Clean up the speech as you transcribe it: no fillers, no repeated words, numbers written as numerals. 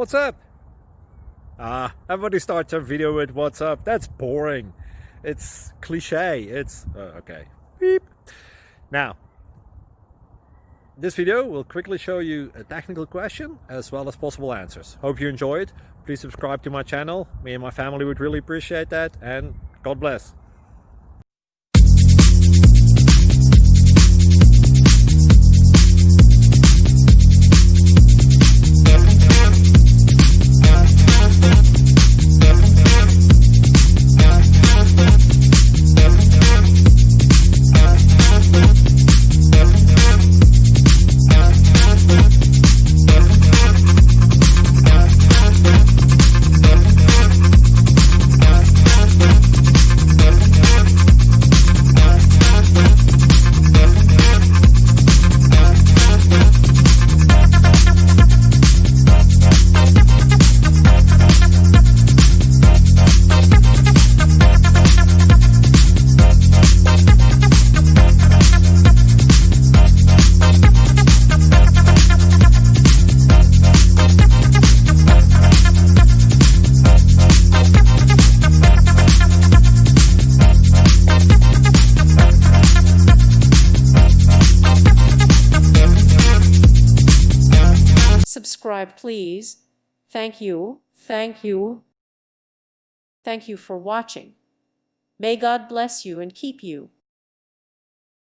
What's up? Everybody starts their video with what's up. That's boring. It's cliche. It's okay. Beep. Now, this video will quickly show you a technical question as well as possible answers. Hope you enjoy it. Please subscribe to my channel. Me and my family would really appreciate that, and God bless. Subscribe, please. Thank you. Thank you. Thank you for watching. May God bless you and keep you.